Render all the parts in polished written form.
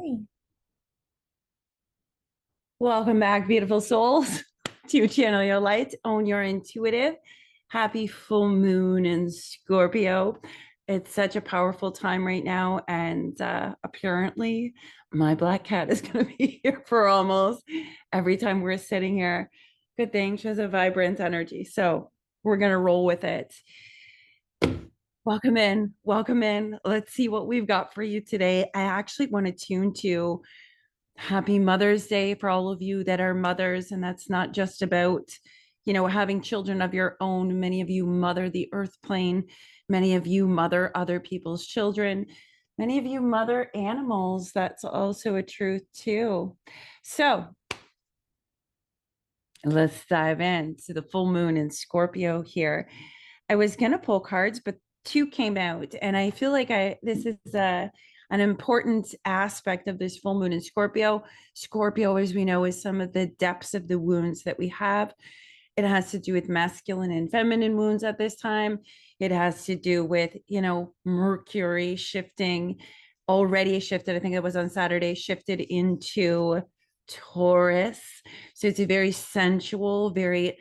Hi. Welcome back, beautiful souls, to Channel Your Light, Own Your Intuitive. Happy full moon in Scorpio. It's such a powerful time right now. And apparently, my black cat is going to be here for almost every time we're sitting here. Good thing she has a vibrant energy. So we're going to roll with it. Welcome in. Welcome in. Let's see what we've got for you today. I actually want to tune to Happy Mother's Day for all of you that are mothers. And that's not just about, having children of your own. Many of you mother the earth plane. Many of you mother other people's children. Many of you mother animals. That's also a truth too. So let's dive into the full moon in Scorpio here. I was going to pull cards, but two came out. And I feel like this is an important aspect of this full moon in Scorpio. Scorpio, as we know, is some of the depths of the wounds that we have. It has to do with masculine and feminine wounds at this time. It has to do with, Mercury shifting, already shifted. I think it was on Saturday, shifted into Taurus. So it's a very sensual, very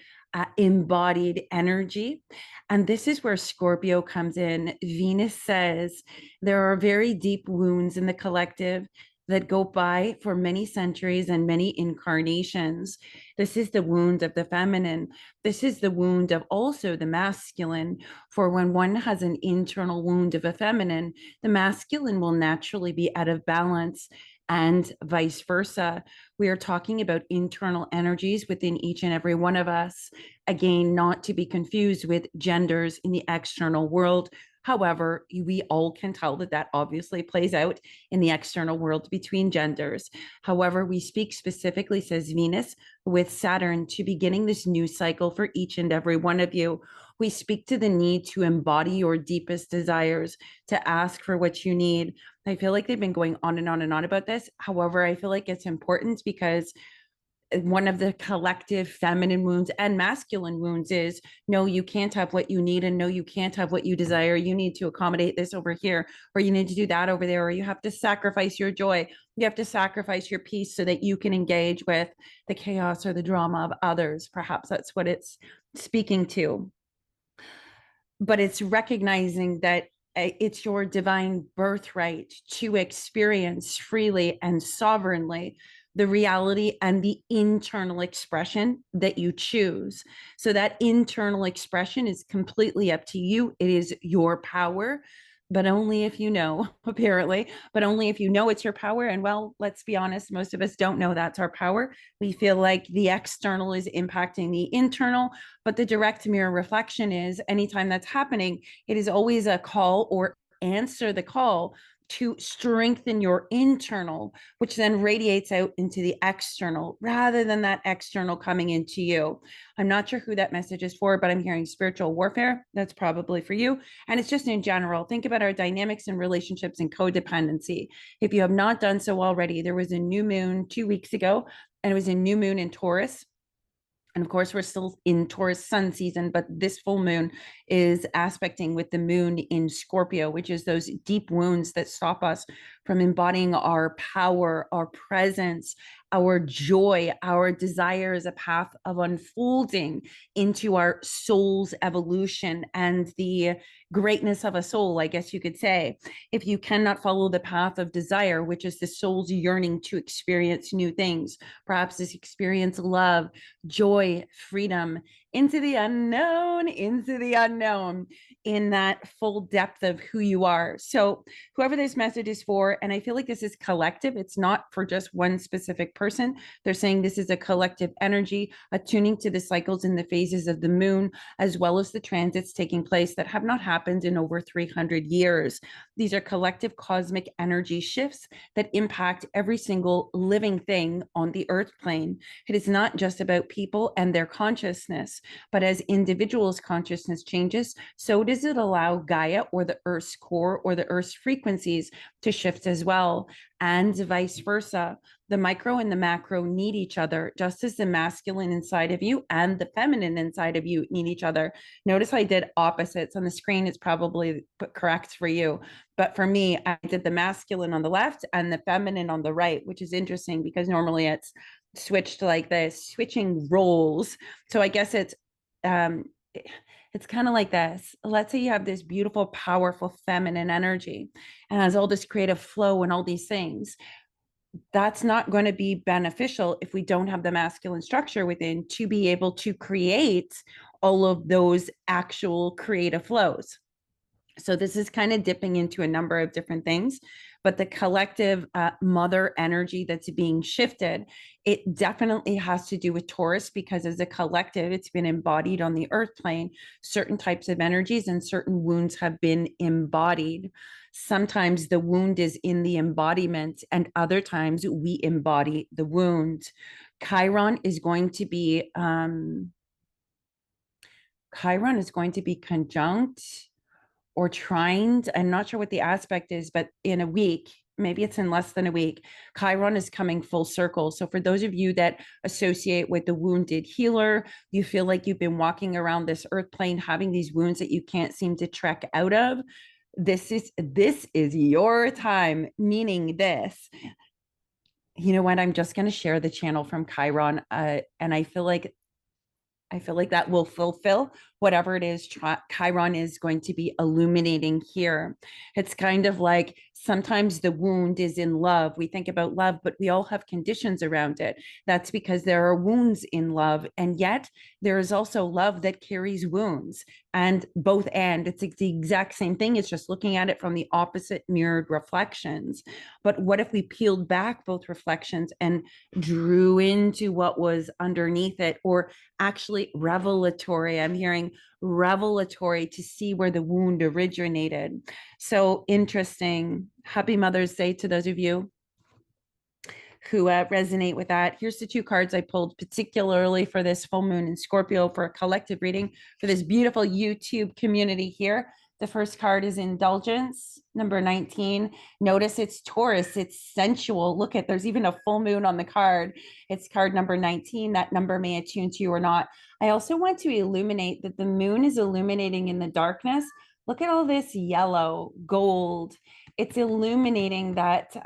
embodied energy. And this is where Scorpio comes in. Venus says there are very deep wounds in the collective that go by for many centuries and many incarnations. This is the wound of the feminine. This is the wound of also the masculine. For when one has an internal wound of a feminine, the masculine will naturally be out of balance and vice versa. We are talking about internal energies within each and every one of us. Again, not to be confused with genders in the external world. However, we all can tell that that obviously plays out in the external world between genders. However, we speak specifically, says Venus, with Saturn to beginning this new cycle for each and every one of you. We speak to the need to embody your deepest desires, to ask for what you need. I feel like they've been going on and on and on about this. However, I feel like it's important because one of the collective feminine wounds and masculine wounds is no, you can't have what you need, and no, you can't have what you desire. You need to accommodate this over here, or you need to do that over there, or you have to sacrifice your joy. You have to sacrifice your peace so that you can engage with the chaos or the drama of others. Perhaps that's what it's speaking to. But it's recognizing that it's your divine birthright to experience freely and sovereignly the reality and the internal expression that you choose. So that internal expression is completely up to you. It is your power, but only if you know, apparently, but only if you know it's your power. And well, let's be honest, most of us don't know that's our power. We feel like the external is impacting the internal, but the direct mirror reflection is anytime that's happening, it is always a call or answer the call to strengthen your internal, which then radiates out into the external rather than that external coming into you. I'm not sure who that message is for, but I'm hearing spiritual warfare. That's probably for you. And it's just in general. Think about our dynamics and relationships and codependency. If you have not done so already, there was a new moon 2 weeks ago, and it was a new moon in Taurus. And of course, we're still in Taurus sun season, but this full moon is aspecting with the moon in Scorpio, which is those deep wounds that stop us from embodying our power, our presence, our joy, our desire as a path of unfolding into our soul's evolution and the greatness of a soul, I guess you could say. If you cannot follow the path of desire, which is the soul's yearning to experience new things, perhaps this experience love, joy, freedom, into the unknown, in that full depth of who you are. So, whoever this message is for, and I feel like this is collective, it's not for just one specific person. They're saying this is a collective energy, attuning to the cycles and the phases of the moon, as well as the transits taking place that have not happened in over 300 years. These are collective cosmic energy shifts that impact every single living thing on the earth plane. It is not just about people and their consciousness. shifts. But as individuals' consciousness changes, so does it allow Gaia or the Earth's core or the Earth's frequencies to shift as well, and vice versa. The micro and the macro need each other, just as the masculine inside of you and the feminine inside of you need each other. Notice I did opposites on the screen. It's probably correct for you. But for me, I did the masculine on the left and the feminine on the right, which is interesting because normally it's switched like this, switching roles. So I guess um, it's kind of like this. Let's say you have this beautiful, powerful feminine energy and has all this creative flow and all these things. That's not going to be beneficial if we don't have the masculine structure within to be able to create all of those actual creative flows. So this is kind of dipping into a number of different things, but the collective mother energy that's being shifted, it definitely has to do with Taurus, because as a collective, it's been embodied on the earth plane. Certain types of energies and certain wounds have been embodied. Sometimes the wound is in the embodiment, and other times we embody the wound. Chiron is going to be conjunct or trined. I'm not sure what the aspect is, but in a week, maybe it's in less than a week, Chiron is coming full circle. So for those of you that associate with the wounded healer, you feel like you've been walking around this earth plane having these wounds that you can't seem to trek out of. This is your time, meaning this. You know what? I'm just going to share the channel from Chiron, and I feel like that will fulfill whatever it is Chiron is going to be illuminating here. It's kind of like sometimes the wound is in love. We think about love, but we all have conditions around it. That's because there are wounds in love. And yet there is also love that carries wounds, and it's the exact same thing. It's just looking at it from the opposite mirrored reflections. But what if we peeled back both reflections and drew into what was underneath it, or actually revelatory? I'm hearing revelatory, to see where the wound originated. So interesting. Happy Mother's Day to those of you who resonate with that. Here's the two cards I pulled particularly for this full moon in Scorpio, for a collective reading for this beautiful YouTube community here. The first card is Indulgence, number 19. Notice it's Taurus, it's sensual. Look at, there's even a full moon on the card. It's card number 19. That number may attune to you or not. I also want to illuminate that the moon is illuminating in the darkness. Look at all this yellow, gold. It's illuminating that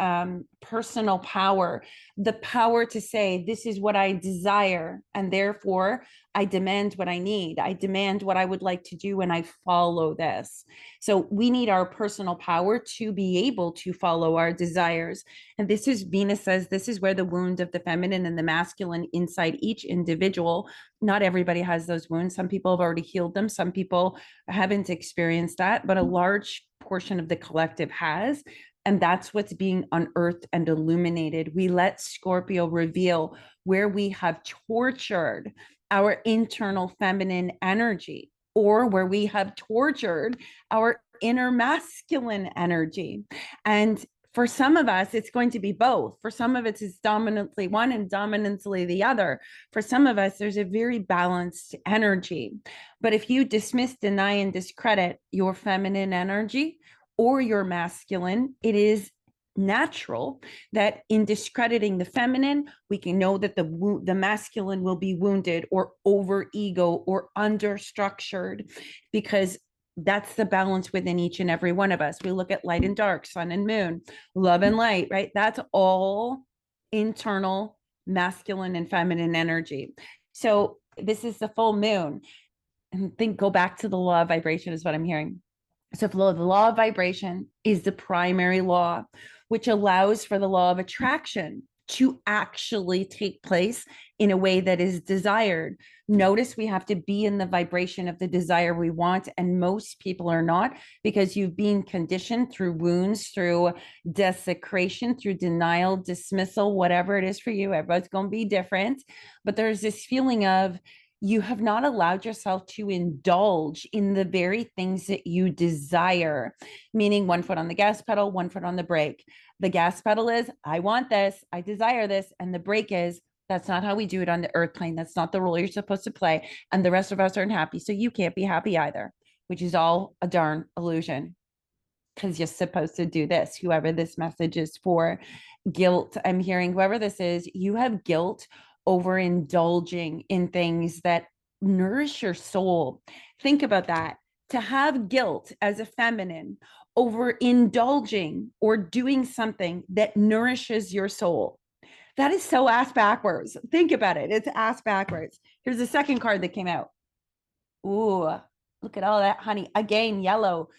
personal power, the power to say, this is what I desire, and therefore I demand what I need. I demand what I would like to do, and I follow this. So we need our personal power to be able to follow our desires. And this is, Venus says, this is where the wound of the feminine and the masculine inside each individual. Not everybody has those wounds. Some people have already healed them. Some people haven't experienced that, but a large portion of the collective has. And that's what's being unearthed and illuminated. We let Scorpio reveal where we have tortured our internal feminine energy, or where we have tortured our inner masculine energy. And for some of us, it's going to be both. For some of it is dominantly one and dominantly the other. For some of us, there's a very balanced energy. But if you dismiss, deny, and discredit your feminine energy or your masculine, it is natural that in discrediting the feminine, we can know that the masculine will be wounded or over ego or under structured, because that's the balance within each and every one of us. We look at light and dark, sun and moon, love and light, right? That's all internal masculine and feminine energy. So this is the full moon. And go back to the law of vibration is what I'm hearing. So the law of vibration is the primary law, which allows for the law of attraction to actually take place in a way that is desired. Notice we have to be in the vibration of the desire we want, and most people are not, because you've been conditioned through wounds, through desecration, through denial, dismissal, whatever it is for you. Everybody's going to be different, but there's this feeling of you have not allowed yourself to indulge in the very things that you desire, meaning one foot on the gas pedal, one foot on the brake. The gas pedal is, I want this, I desire this. And the brake is, That's not how we do it on the earth plane. That's not the role you're supposed to play. And the rest of us aren't happy. So you can't be happy either, which is all a darn illusion because you're supposed to do this, whoever this message is for. Guilt, I'm hearing whoever this is, you have guilt over indulging in things that nourish your soul. Think about that. To have guilt as a feminine over indulging or doing something that nourishes your soul. That is so ass backwards. Think about it. It's ass backwards. Here's the second card that came out. Ooh, look at all that, honey. Again, yellow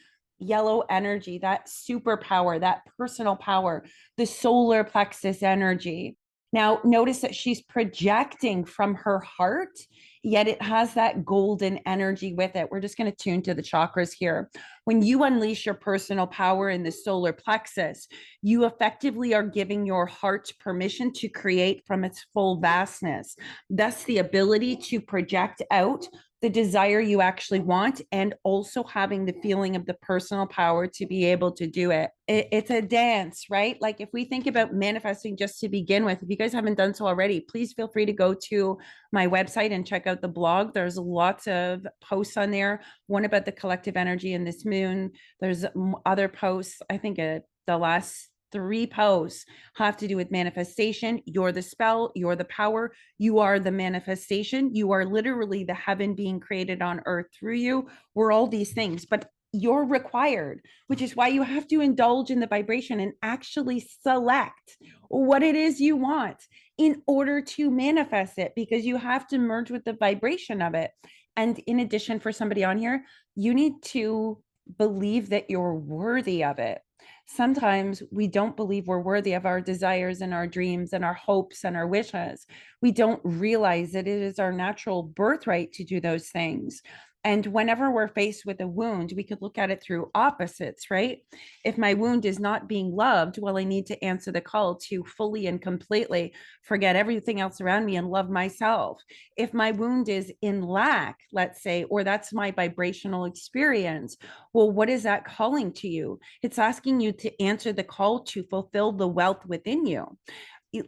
energy, that superpower, that personal power, the solar plexus energy. Now, notice that she's projecting from her heart, yet it has that golden energy with it. We're just going to tune to the chakras here. When you unleash your personal power in the solar plexus, you effectively are giving your heart permission to create from its full vastness. Thus, the ability to project out the desire you actually want, and also having the feeling of the personal power to be able to do it. It's a dance, right? Like if we think about manifesting just to begin with, if you guys haven't done so already, please feel free to go to my website and check out the blog. There's lots of posts on there, one about the collective energy in this moon. There's other posts. I think the last 3 posts have to do with manifestation. You're the spell, you're the power, you are the manifestation, you are literally the heaven being created on earth through you. We're all these things, but you're required, which is why you have to indulge in the vibration and actually select what it is you want in order to manifest it, because you have to merge with the vibration of it. And in addition, for somebody on here, you need to believe that you're worthy of it. Sometimes we don't believe we're worthy of our desires and our dreams and our hopes and our wishes. We don't realize that it is our natural birthright to do those things. And whenever we're faced with a wound, we could look at it through opposites, right? If my wound is not being loved, well, I need to answer the call to fully and completely forget everything else around me and love myself. If my wound is in lack, let's say, or that's my vibrational experience, well, what is that calling to you? It's asking you to answer the call to fulfill the wealth within you.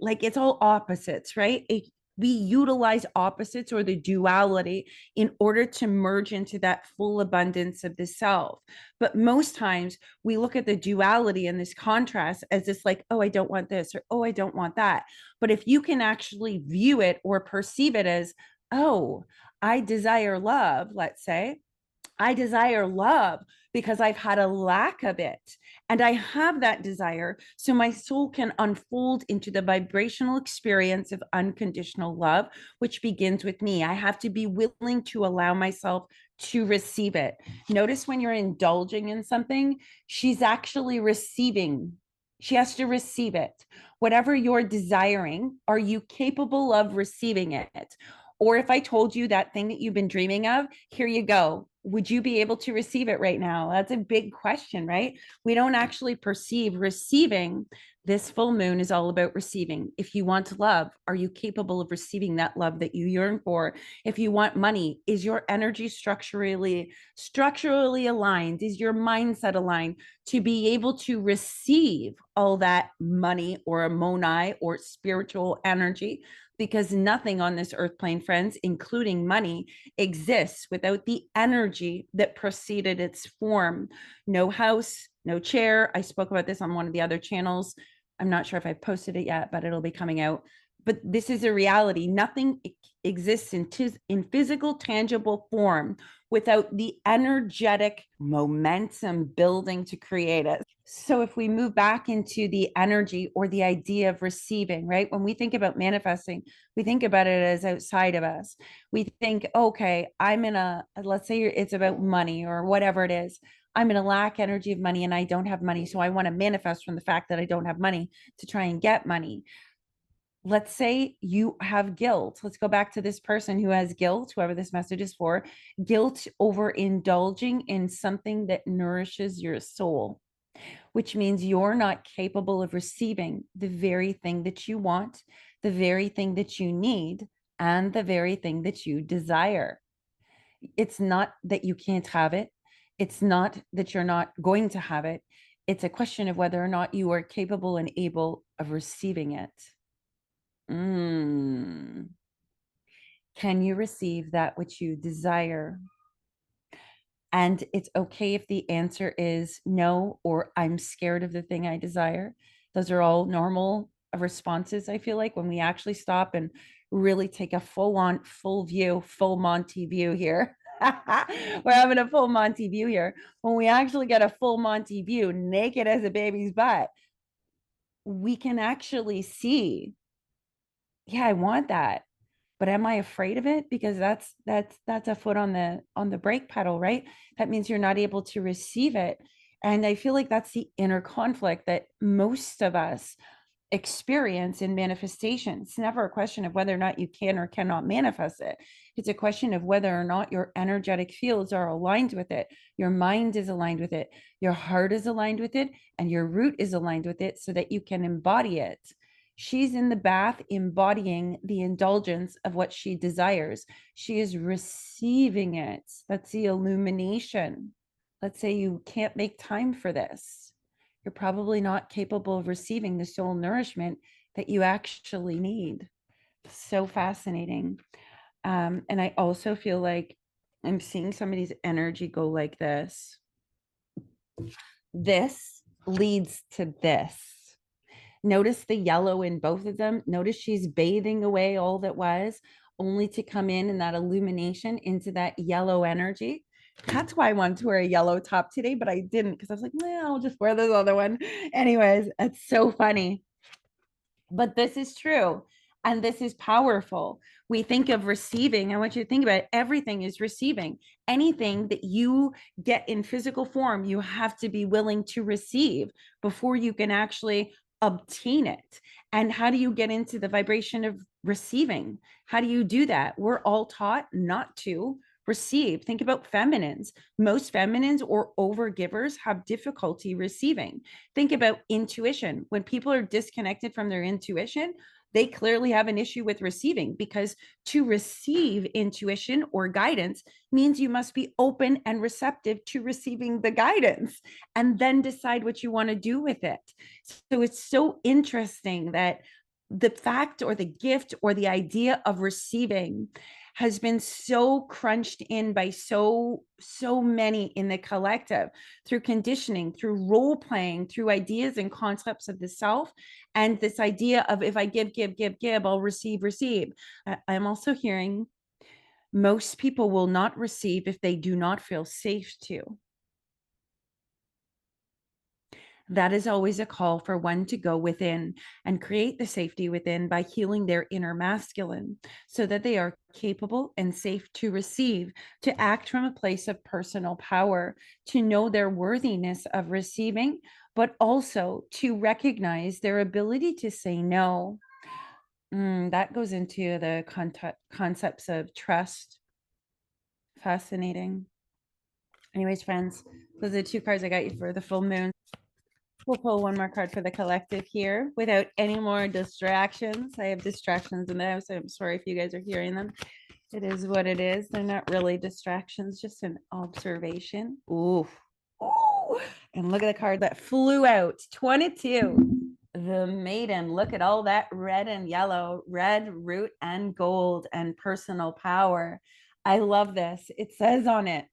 Like it's all opposites, right? We utilize opposites or the duality in order to merge into that full abundance of the self. But most times we look at the duality and this contrast as this like, oh, I don't want this, or oh, I don't want that. But if you can actually view it or perceive it as, oh, I desire love, let's say, I desire love because I've had a lack of it. And I have that desire so my soul can unfold into the vibrational experience of unconditional love, which begins with me. I have to be willing to allow myself to receive it. Notice when you're indulging in something, she's actually receiving. She has to receive it. Whatever you're desiring, are you capable of receiving it? Or if I told you that thing that you've been dreaming of, here you go. Would you be able to receive it right now? That's a big question, right? We don't actually perceive receiving. This full moon is all about receiving. If you want love, are you capable of receiving that love that you yearn for? If you want money, is your energy structurally aligned? Is your mindset aligned to be able to receive all that money or a monai or spiritual energy? Because nothing on this earth plane, friends, including money, exists without the energy that preceded its form. No house, no chair. I spoke about this on one of the other channels. I'm not sure if I've posted it yet, but it'll be coming out. But this is a reality. Nothing exists in physical, tangible form without the energetic momentum building to create it. So if we move back into the energy or the idea of receiving, right? When we think about manifesting, we think about it as outside of us. We think, okay, I'm in a, let's say it's about money or whatever it is. I'm in a lack energy of money and I don't have money. So I want to manifest from the fact that I don't have money to try and get money. Let's say you have guilt. Let's go back to this person who has guilt, whoever this message is for, guilt over indulging in something that nourishes your soul, which means you're not capable of receiving the very thing that you want, the very thing that you need, and the very thing that you desire. It's not that you can't have it. It's not that you're not going to have it. It's a question of whether or not you are capable and able of receiving it. Mm. Can you receive that which you desire? And it's okay if the answer is no, or I'm scared of the thing I desire. Those are all normal responses, I feel like, when we actually stop and really take a full on, full view, full Monty view here. We're having a full Monty view here. When we actually get a full Monty view, naked as a baby's butt, we can actually see, yeah, I want that, but am I afraid of it? Because that's a foot on the brake pedal, right? That means you're not able to receive it. And I feel like that's the inner conflict that most of us experience in manifestation. It's never a question of whether or not you can or cannot manifest it. It's a question of whether or not your energetic fields are aligned with it, your mind is aligned with it, your heart is aligned with it, and your root is aligned with it so that you can embody it. She's in the bath embodying the indulgence of what she desires. She is receiving it. That's the illumination. Let's say you can't make time for this. You're probably not capable of receiving the soul nourishment that you actually need. So fascinating. And I also feel like I'm seeing somebody's energy go like this. This leads to this. Notice the yellow in both of them. Notice she's bathing away all that was, only to come in that illumination into that yellow energy. That's why I wanted to wear a yellow top today, but I didn't because I was like, well, I'll just wear this other one. Anyways, it's so funny. But this is true. And this is powerful. We think of receiving. I want you to think about it. Everything is receiving. Anything that you get in physical form, you have to be willing to receive before you can actually obtain it. And how do you get into the vibration of receiving? How do you do that? We're all taught not to receive. Think about feminines. Most feminines or overgivers have difficulty receiving. Think about intuition. When people are disconnected from their intuition, they clearly have an issue with receiving, because to receive intuition or guidance means you must be open and receptive to receiving the guidance and then decide what you want to do with it. So it's so interesting that the fact or the gift or the idea of receiving has been so crunched in by so many in the collective, through conditioning, through role playing, through ideas and concepts of the self, and this idea of if I give, I'll receive. I'm also hearing most people will not receive if they do not feel safe to. That is always a call for one to go within and create the safety within by healing their inner masculine so that they are capable and safe to receive, to act from a place of personal power, to know their worthiness of receiving, but also to recognize their ability to say no. That goes into the concepts of trust. Fascinating. Anyways, friends, those are the two cards I got you for the full moon. We'll pull one more card for the collective here without any more distractions. I have distractions in the house. I'm sorry if you guys are hearing them. It is what it is. They're not really distractions, just an observation. Ooh. Ooh. And look at the card that flew out. 22. The Maiden. Look at all that red and yellow, red, root, and gold, and personal power. I love this. It says on it,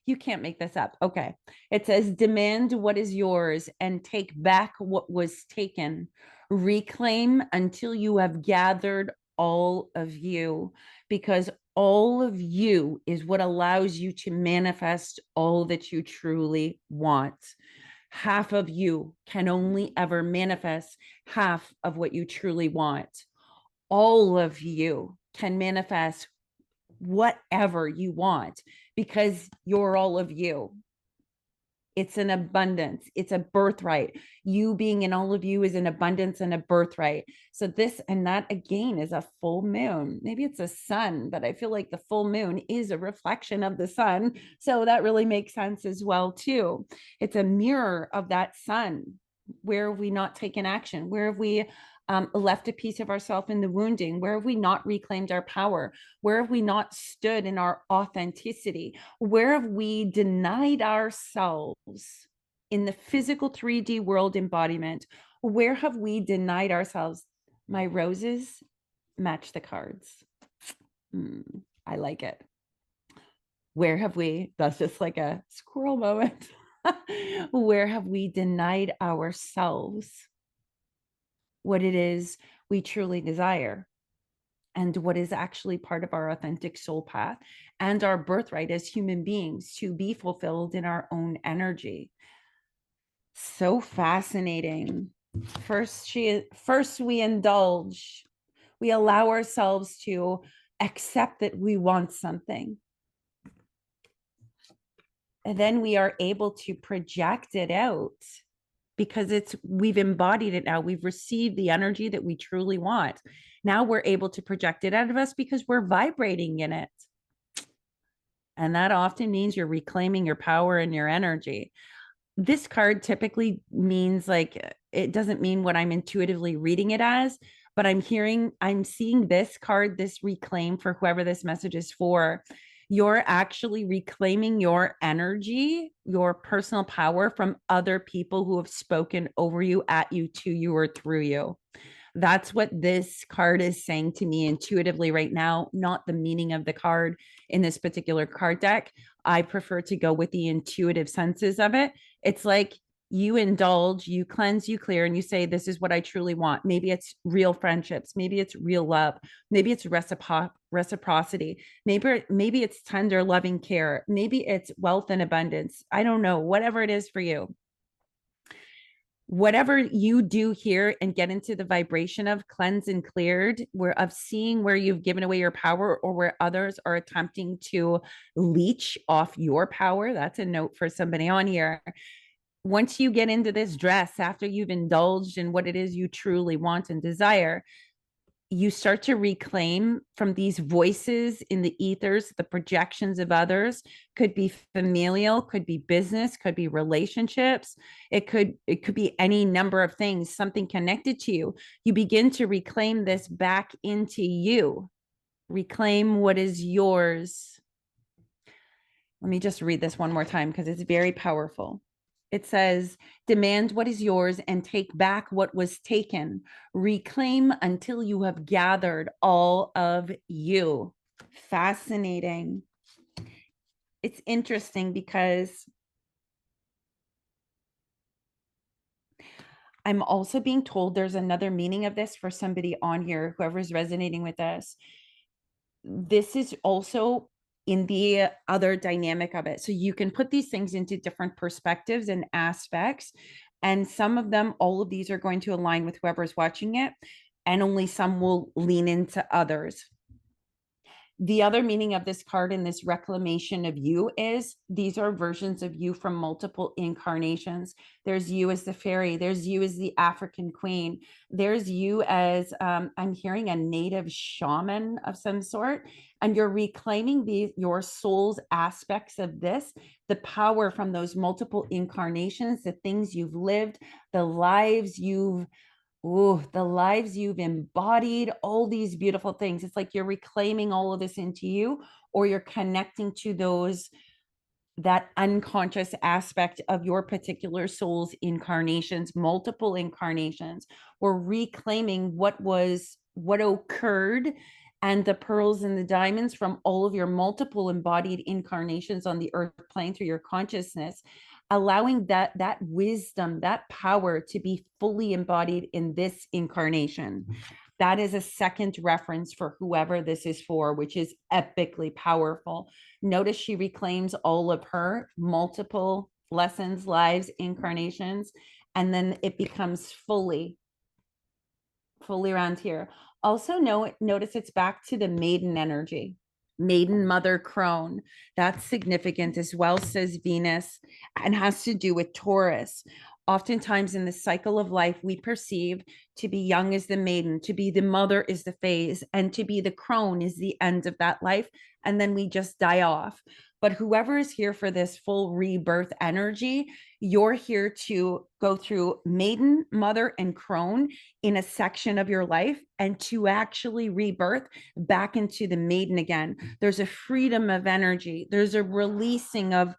you can't make this up. Okay. It says, demand what is yours and take back what was taken. Reclaim until you have gathered all of you, because all of you is what allows you to manifest all that you truly want. Half of you can only ever manifest half of what you truly want. All of you can manifest whatever you want because you're all of you. It's an abundance. It's a birthright. You being in all of you is an abundance and a birthright. So this and that again is a full moon. Maybe it's a sun, but I feel like the full moon is a reflection of the sun. So that really makes sense as well too. It's a mirror of that sun. Where have we not taken action? Where have we left a piece of ourselves in the wounding? Where have we not reclaimed our power? Where have we not stood in our authenticity? Where have we denied ourselves in the physical 3D world embodiment? Where have we denied ourselves? My roses match the cards. I like it. Where have we, that's just like a squirrel moment. Where have we denied ourselves what it is we truly desire and what is actually part of our authentic soul path and our birthright as human beings to be fulfilled in our own energy? So fascinating. First we indulge. We allow ourselves to accept that we want something. And then we are able to project it out because we've embodied it now. We've received the energy that we truly want. Now we're able to project it out of us because we're vibrating in it. And that often means you're reclaiming your power and your energy. This card typically means, like, it doesn't mean what I'm intuitively reading it as, but I'm seeing this card, this reclaim, for whoever this message is for. You're actually reclaiming your energy, your personal power from other people who have spoken over you, at you, to you, or through you. That's what this card is saying to me intuitively right now, not the meaning of the card in this particular card deck. I prefer to go with the intuitive senses of it. It's like you indulge, you cleanse, you clear, and you say, this is what I truly want. Maybe it's real friendships. Maybe it's real love. Maybe it's reciprocity. Maybe it's tender, loving care. Maybe it's wealth and abundance. I don't know, whatever it is for you. Whatever you do here and get into the vibration of cleansed and cleared, where of seeing where you've given away your power or where others are attempting to leech off your power. That's a note for somebody on here. Once you get into this dress, after you've indulged in what it is you truly want and desire, you start to reclaim from these voices in the ethers, the projections of others. Could be familial, could be business, could be relationships. It could be any number of things, something connected to you. You begin to reclaim this back into you. Reclaim what is yours. Let me just read this one more time because it's very powerful. It says, demand what is yours and take back what was taken. Reclaim until you have gathered all of you. Fascinating. It's interesting because I'm also being told there's another meaning of this for somebody on here, whoever's resonating with us. This is also in the other dynamic of it. So you can put these things into different perspectives and aspects. And some of them, all of these are going to align with whoever's watching it. And only some will lean into others. The other meaning of this card and this reclamation of you is these are versions of you from multiple incarnations. There's you as the fairy. There's you as the African queen. There's you as, I'm hearing, a native shaman of some sort. And you're reclaiming your soul's aspects of this, the power from those multiple incarnations, the things you've lived, the lives you've embodied, all these beautiful things. It's like you're reclaiming all of this into you, or you're connecting to that unconscious aspect of your particular soul's incarnations, multiple incarnations. We're reclaiming what occurred, and the pearls and the diamonds from all of your multiple embodied incarnations on the earth plane through your consciousness, allowing that wisdom, that power to be fully embodied in this incarnation. That is a second reference for whoever this is for, which is epically powerful. Notice she reclaims all of her multiple lessons, lives, incarnations, and then it becomes fully around here. Also notice it's back to the maiden energy. Maiden, mother, Chrone. That's significant as well, says Venus, and has to do with Taurus. Oftentimes in the cycle of life, we perceive to be young is the maiden, to be the mother is the phase, and to be the crone is the end of that life. And then we just die off. But whoever is here for this full rebirth energy, you're here to go through maiden, mother, and crone in a section of your life and to actually rebirth back into the maiden again. There's a freedom of energy. There's a releasing of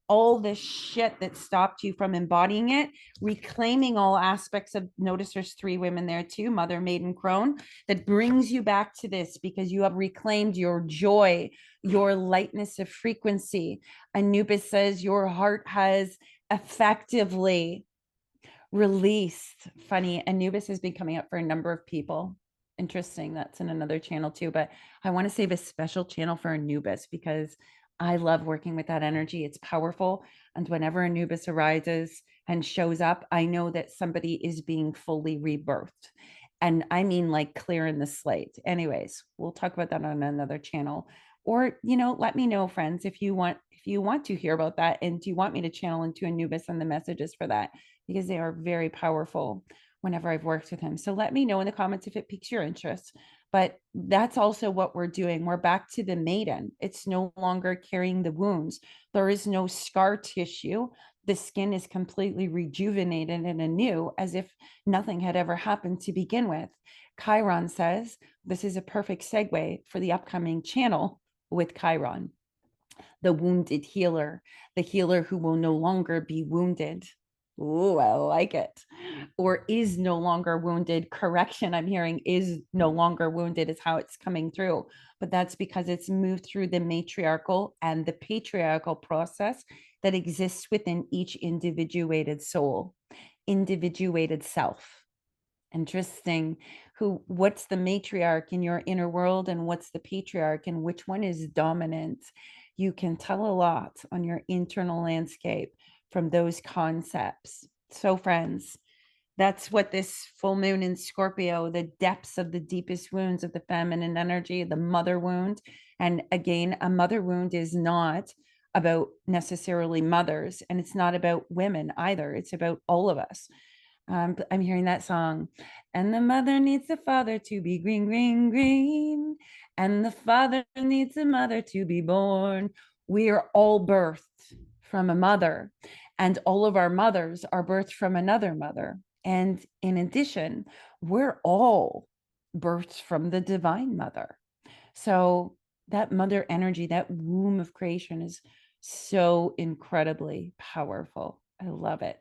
all the shit that stopped you from embodying it, reclaiming all aspects of, notice there's 3 women there too, Mother, Maiden, Chrone, that brings you back to this because you have reclaimed your joy, your lightness of frequency. Anubis says your heart has effectively released. Funny, Anubis has been coming up for a number of people. Interesting. That's in another channel too. But I want to save a special channel for Anubis because I love working with that energy. It's powerful. And whenever Anubis arises and shows up, I know that somebody is being fully rebirthed. And I mean, like clearing the slate. Anyways, we'll talk about that on another channel. Or, let me know, friends, if you want to hear about that, and do you want me to channel into Anubis and the messages for that, because they are very powerful whenever I've worked with him. So let me know in the comments if it piques your interest. But that's also what we're doing. We're back to the maiden. It's no longer carrying the wounds. There is no scar tissue. The skin is completely rejuvenated and anew, as if nothing had ever happened to begin with. Chiron says this is a perfect segue for the upcoming channel with Chiron, the wounded healer, the healer who will no longer be wounded. Ooh, I like it. Or is no longer wounded. Correction, I'm hearing is no longer wounded is how it's coming through. But that's because it's moved through the matriarchal and the patriarchal process that exists within each individuated soul, individuated self. Interesting. What's the matriarch in your inner world and what's the patriarch and which one is dominant? You can tell a lot on your internal landscape from those concepts. So, friends, that's what this full moon in Scorpio, the depths of the deepest wounds of the feminine energy, the mother wound. And again, a mother wound is not about necessarily mothers, and it's not about women either. It's about all of us. I'm hearing that song. And the mother needs the father to be green, green, green. And the father needs the mother to be born. We are all birthed from a mother, and all of our mothers are birthed from another mother. And in addition, we're all birthed from the divine mother. So that mother energy, that womb of creation is so incredibly powerful. I love it.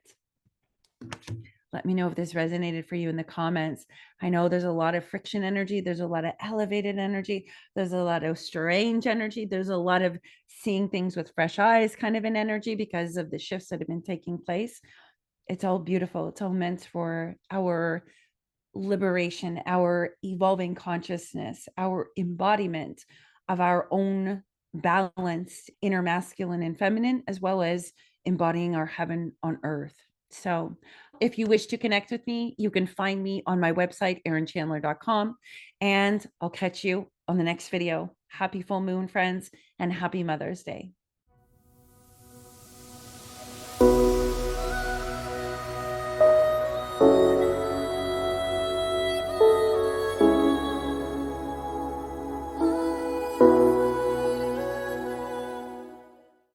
Let me know if this resonated for you in the comments. I know there's a lot of friction energy. There's a lot of elevated energy. There's a lot of strange energy. There's a lot of seeing things with fresh eyes kind of an energy because of the shifts that have been taking place. It's all beautiful. It's all meant for our liberation, our evolving consciousness, our embodiment of our own balanced inner masculine and feminine, as well as embodying our heaven on earth. So if you wish to connect with me, you can find me on my website, erinchandler.com, and I'll catch you on the next video. Happy full moon, friends, and happy Mother's Day.